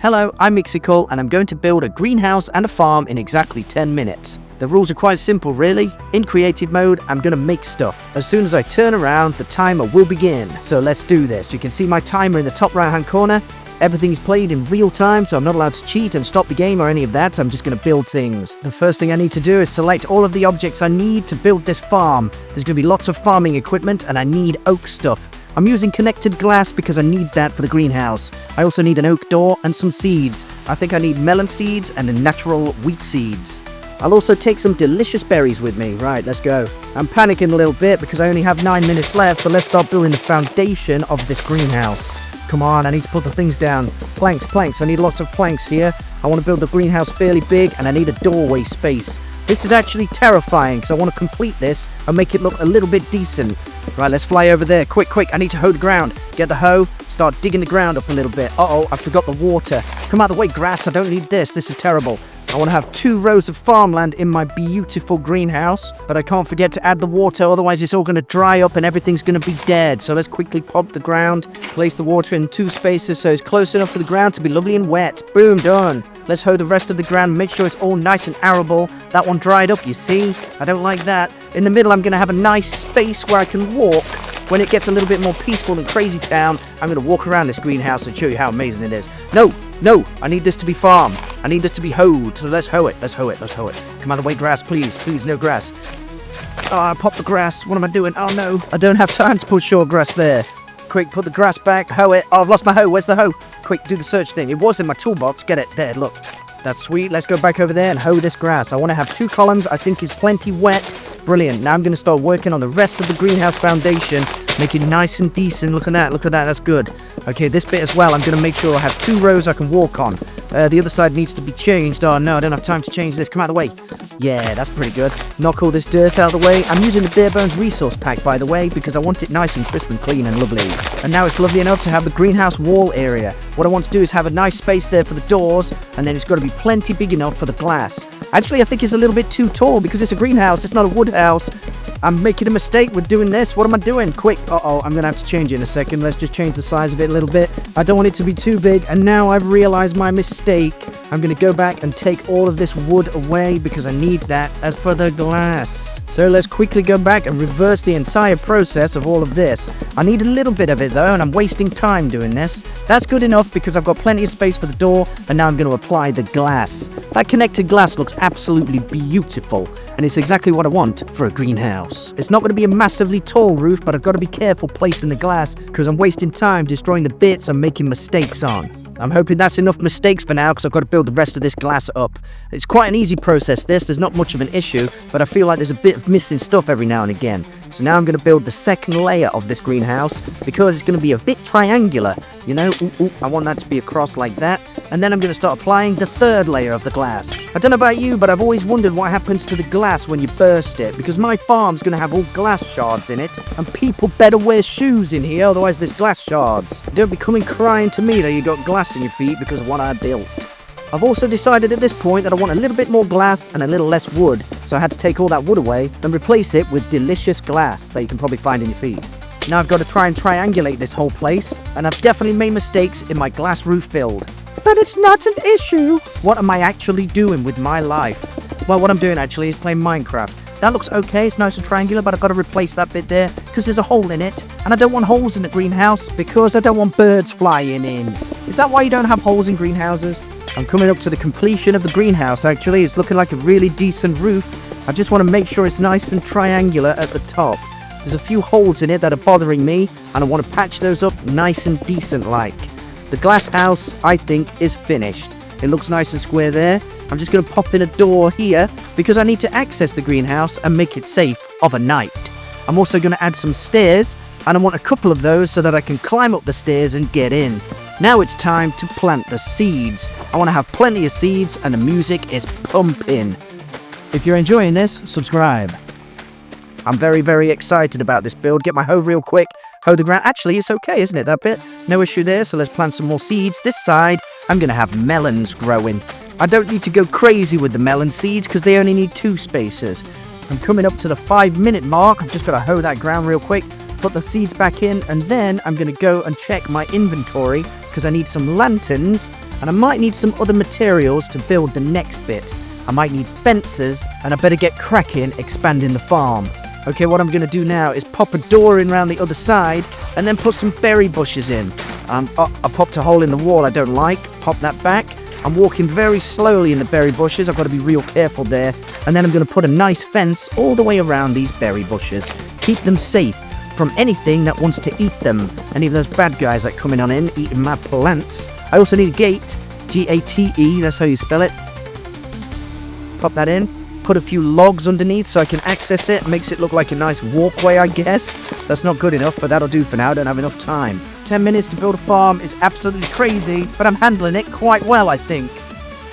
Hello, I'm Ikkcicle and I'm going to build a greenhouse and a farm in exactly 10 minutes. The rules are quite simple really. In creative mode, I'm going to make stuff. As soon as I turn around, the timer will begin. So let's do this. You can see my timer in the top right hand corner. Everything's played in real time, so I'm not allowed to cheat and stop the game or any of that, so I'm just going to build things. The first thing I need to do is select all of the objects I need to build this farm. There's going to be lots of farming equipment and I need oak stuff. I'm using connected glass because I need that for the greenhouse. I also need an oak door and some seeds. I think I need melon seeds and natural wheat seeds. I'll also take some delicious berries with me. Right, let's go. I'm panicking a little bit because I only have 9 minutes left, but let's start building the foundation of this greenhouse. Come on, I need to put the things down. Planks. I need lots of planks here. I want to build the greenhouse fairly big and I need a doorway space. This is actually terrifying because I want to complete this and make it look a little bit decent. Right, let's fly over there. Quick, I need to hoe the ground. Get the hoe, start digging the ground up a little bit. Uh-oh, I forgot the water. Come out of the way, grass. I don't need this. This is terrible. I want to have 2 rows of farmland in my beautiful greenhouse, but I can't forget to add the water, otherwise it's all going to dry up and everything's going to be dead. So let's quickly pop the ground, place the water in 2 spaces so it's close enough to the ground to be lovely and wet. Boom, done. Let's hoe the rest of the ground, make sure it's all nice and arable. That one dried up, you see? I don't like that. In the middle, I'm going to have a nice space where I can walk. When it gets a little bit more peaceful than Crazy Town, I'm going to walk around this greenhouse and show you how amazing it is. No, I need this to be farmed. I need this to be hoed, so let's hoe it. Come out of the way, grass, please, no grass. Oh, I popped the grass. What am I doing? Oh no, I don't have time to put short grass there. Quick, put the grass back, hoe it. Oh, I've lost my hoe. Where's the hoe? Quick, do the search thing. It was in my toolbox. Get it. There, look. That's sweet. Let's go back over there and hoe this grass. I want to have 2 columns. I think is plenty wet. Brilliant. Now I'm going to start working on the rest of the greenhouse foundation. Make it nice and decent. Look at that. That's good. Okay, this bit as well. I'm going to make sure I have 2 rows I can walk on. The other side needs to be changed. Oh no, I don't have time to change this. Come out of the way. Yeah, that's pretty good. Knock all this dirt out of the way. I'm using the bare bones resource pack, by the way, because I want it nice and crisp and clean and lovely. And now it's lovely enough to have the greenhouse wall area. What I want to do is have a nice space there for the doors, and then it's got to be plenty big enough for the glass. Actually, I think it's a little bit too tall because it's a greenhouse. It's not a wood house. I'm making a mistake with doing this. What am I doing? Quick. Uh-oh, I'm going to have to change it in a second. Let's just change the size of it a little bit. I don't want it to be too big, and now I've realized my mistake. I'm going to go back and take all of this wood away because I need that as for the glass. So let's quickly go back and reverse the entire process of all of this. I need a little bit of it though, and I'm wasting time doing this. That's good enough because I've got plenty of space for the door, and now I'm going to apply the glass. That connected glass looks absolutely beautiful, and it's exactly what I want for a greenhouse. It's not going to be a massively tall roof, but I've got to be careful placing the glass because I'm wasting time destroying the bits I'm making mistakes on. I'm hoping that's enough mistakes for now because I've got to build the rest of this glass up. It's quite an easy process this, there's not much of an issue, but I feel like there's a bit of missing stuff every now and again. So now I'm going to build the second layer of this greenhouse because it's going to be a bit triangular, you know. I want that to be across like that. And then I'm going to start applying the third layer of the glass. I don't know about you, but I've always wondered what happens to the glass when you burst it, because my farm's going to have all glass shards in it, and people better wear shoes in here, otherwise there's glass shards. Don't be coming crying to me that you got glass in your feet because of what I built. I've also decided at this point that I want a little bit more glass and a little less wood, so I had to take all that wood away and replace it with delicious glass that you can probably find in your feed. Now I've got to try and triangulate this whole place, and I've definitely made mistakes in my glass roof build. But it's not an issue. What am I actually doing with my life? Well, what I'm doing actually is playing Minecraft. That looks okay, it's nice and triangular, but I've got to replace that bit there because there's a hole in it, and I don't want holes in the greenhouse because I don't want birds flying in. Is that why you don't have holes in greenhouses? I'm coming up to the completion of the greenhouse actually. It's looking like a really decent roof. I just want to make sure it's nice and triangular at the top. There's a few holes in it that are bothering me, and I want to patch those up nice and decent like. The glass house, I think, is finished. It looks nice and square there. I'm just going to pop in a door here because I need to access the greenhouse and make it safe of a night. I'm also going to add some stairs, and I want a couple of those so that I can climb up the stairs and get in. Now it's time to plant the seeds. I want to have plenty of seeds, and the music is pumping. If you're enjoying this, subscribe. I'm very, very excited about this build. Get my hoe real quick. Hoe the ground. Actually, it's okay, isn't it, that bit? No issue there, so let's plant some more seeds. This side, I'm going to have melons growing. I don't need to go crazy with the melon seeds because they only need 2 spaces. I'm coming up to the 5-minute mark. I've just got to hoe that ground real quick, put the seeds back in, and then I'm going to go and check my inventory because I need some lanterns, and I might need some other materials to build the next bit. I might need fences, and I better get cracking expanding the farm. Okay, what I'm going to do now is pop a door in around the other side, and then put some berry bushes in. I popped a hole in the wall I don't like, pop that back. I'm walking very slowly in the berry bushes, I've got to be real careful there. And then I'm going to put a nice fence all the way around these berry bushes. Keep them safe from anything that wants to eat them. Any of those bad guys that coming on in, eating my plants. I also need a gate, G-A-T-E, that's how you spell it. Pop that in. Put a few logs underneath so I can access it. Makes it look like a nice walkway, I guess. That's not good enough, but that'll do for now. I don't have enough time. 10 minutes to build a farm is absolutely crazy, but I'm handling it quite well, I think.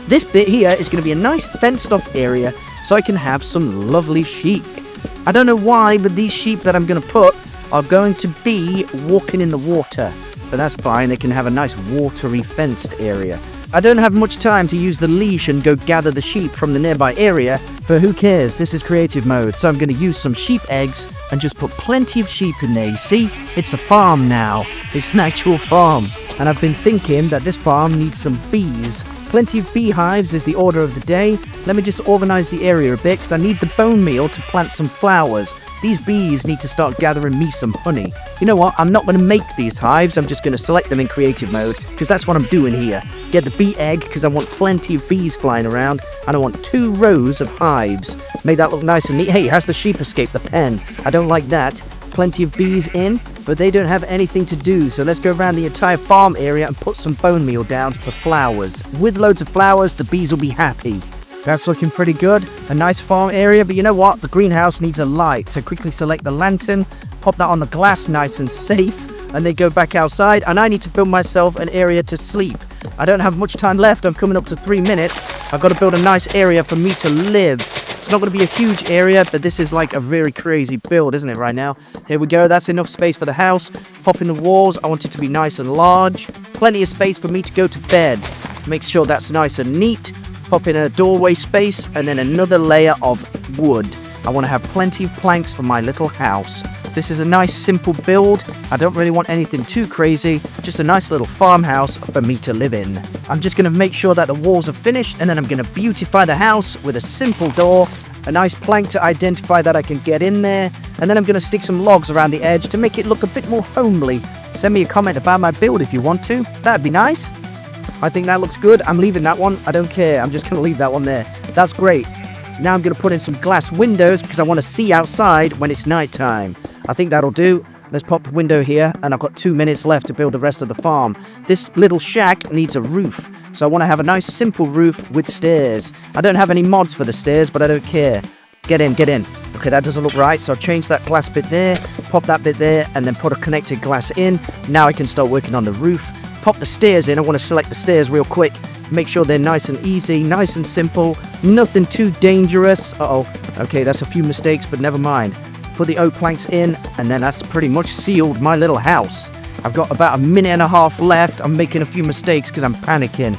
This bit here is going to be a nice fenced-off area so I can have some lovely sheep. I don't know why, but these sheep that I'm going to put are going to be walking in the water. But that's fine. They can have a nice watery fenced area. I don't have much time to use the leash and go gather the sheep from the nearby area, but who cares, this is creative mode, so I'm going to use some sheep eggs and just put plenty of sheep in there. You see, it's a farm now, it's an actual farm, and I've been thinking that this farm needs some bees. Plenty of beehives is the order of the day. Let me just organize the area a bit, because I need the bone meal to plant some flowers. These bees need to start gathering me some honey. You know what? I'm not going to make these hives. I'm just going to select them in creative mode because that's what I'm doing here. Get the bee egg because I want plenty of bees flying around and I want 2 rows of hives. Make that look nice and neat. Hey, has the sheep escaped the pen? I don't like that. Plenty of bees in, but they don't have anything to do. So let's go around the entire farm area and put some bone meal down for flowers. With loads of flowers, the bees will be happy. That's looking pretty good. A nice farm area, but you know what? The greenhouse needs a light. So quickly select the lantern, pop that on the glass nice and safe, and then go back outside. And I need to build myself an area to sleep. I don't have much time left. I'm coming up to 3 minutes. I've got to build a nice area for me to live. It's not going to be a huge area, but this is like a very crazy build, isn't it, right now? Here we go. That's enough space for the house. Pop in the walls. I want it to be nice and large. Plenty of space for me to go to bed. Make sure that's nice and neat. Pop in a doorway space and then another layer of wood. I want to have plenty of planks for my little house. This is a nice simple build. I don't really want anything too crazy, just a nice little farmhouse for me to live in. I'm just going to make sure that the walls are finished and then I'm going to beautify the house with a simple door, a nice plank to identify that I can get in there, and then I'm going to stick some logs around the edge to make it look a bit more homely. Send me a comment about my build if you want to. That'd be nice. I think that looks good. I'm leaving that one. I don't care. I'm just going to leave that one there. That's great. Now I'm going to put in some glass windows because I want to see outside when it's nighttime. I think that'll do. Let's pop a window here, and I've got 2 minutes left to build the rest of the farm. This little shack needs a roof, so I want to have a nice simple roof with stairs. I don't have any mods for the stairs, but I don't care. Get in, get in. Okay, that doesn't look right, so I'll change that glass bit there, pop that bit there, and then put a connected glass in. Now I can start working on the roof. Pop the stairs in. I want to select the stairs real quick. Make sure they're nice and easy, nice and simple. Nothing too dangerous. Uh-oh. Okay, that's a few mistakes, but never mind. Put the oak planks in, and then that's pretty much sealed my little house. I've got about 1.5 minutes left. I'm making a few mistakes because I'm panicking.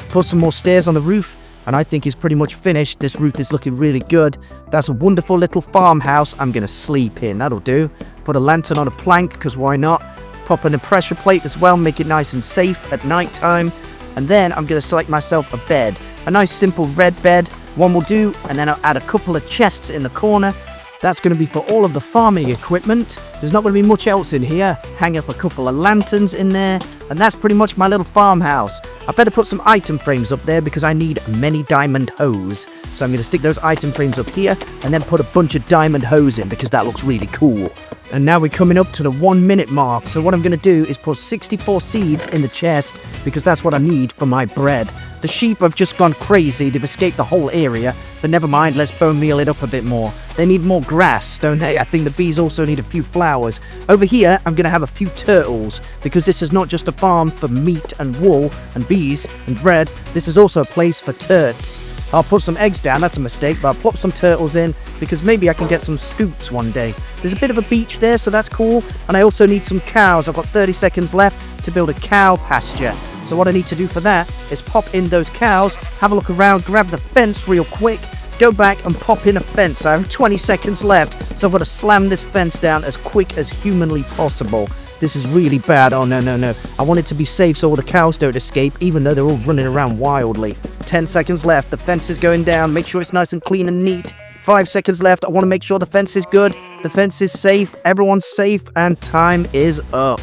Put some more stairs on the roof, and I think it's pretty much finished. This roof is looking really good. That's a wonderful little farmhouse I'm going to sleep in. That'll do. Put a lantern on a plank, because why not? Pop in a pressure plate as well, make it nice and safe at night time. And then I'm going to select myself a bed. A nice simple red bed, one will do, and then I'll add a couple of chests in the corner. That's going to be for all of the farming equipment. There's not going to be much else in here. Hang up a couple of lanterns in there, and that's pretty much my little farmhouse. I better put some item frames up there because I need many diamond hose. So I'm going to stick those item frames up here and then put a bunch of diamond hose in because that looks really cool. And now we're coming up to the 1 minute mark. So what I'm going to do is put 64 seeds in the chest because that's what I need for my bread. The sheep have just gone crazy. They've escaped the whole area. But never mind, let's bone meal it up a bit more. They need more grass, don't they? I think the bees also need a few flowers. Over here, I'm going to have a few turtles because this is not just a farm for meat and wool and bees and bread. This is also a place for turts. I'll put some eggs down, that's a mistake, but I'll put some turtles in because maybe I can get some scoops one day. There's a bit of a beach there, so that's cool. And I also need some cows. I've got 30 seconds left to build a cow pasture. So what I need to do for that is pop in those cows, have a look around, grab the fence real quick, go back and pop in a fence. I have 20 seconds left, so I've got to slam this fence down as quick as humanly possible This is really bad. Oh, no, no, no. I want it to be safe so all the cows don't escape, even though they're all running around wildly. 10 seconds left. The fence is going down. Make sure it's nice and clean and neat. 5 seconds left. I want to make sure the fence is good. The fence is safe. Everyone's safe. And time is up.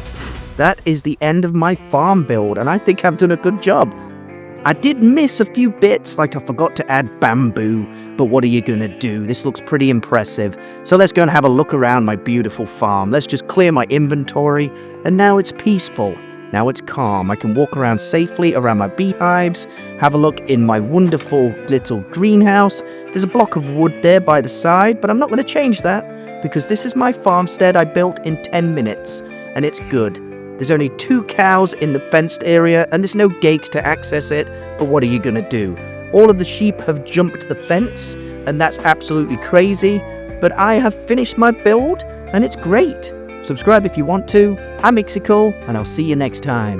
That is the end of my farm build, and I think I've done a good job. I did miss a few bits, like I forgot to add bamboo, but what are you gonna do? This looks pretty impressive. So let's go and have a look around my beautiful farm. Let's just clear my inventory, and now it's peaceful. Now it's calm. I can walk around safely around my beehives, have a look in my wonderful little greenhouse. There's a block of wood there by the side, but I'm not going to change that because this is my farmstead I built in 10 minutes, and it's good. There's only 2 cows in the fenced area, and there's no gate to access it, but what are you going to do? All of the sheep have jumped the fence, and that's absolutely crazy, but I have finished my build, and it's great. Subscribe if you want to. I'm Ikkcicle, and I'll see you next time.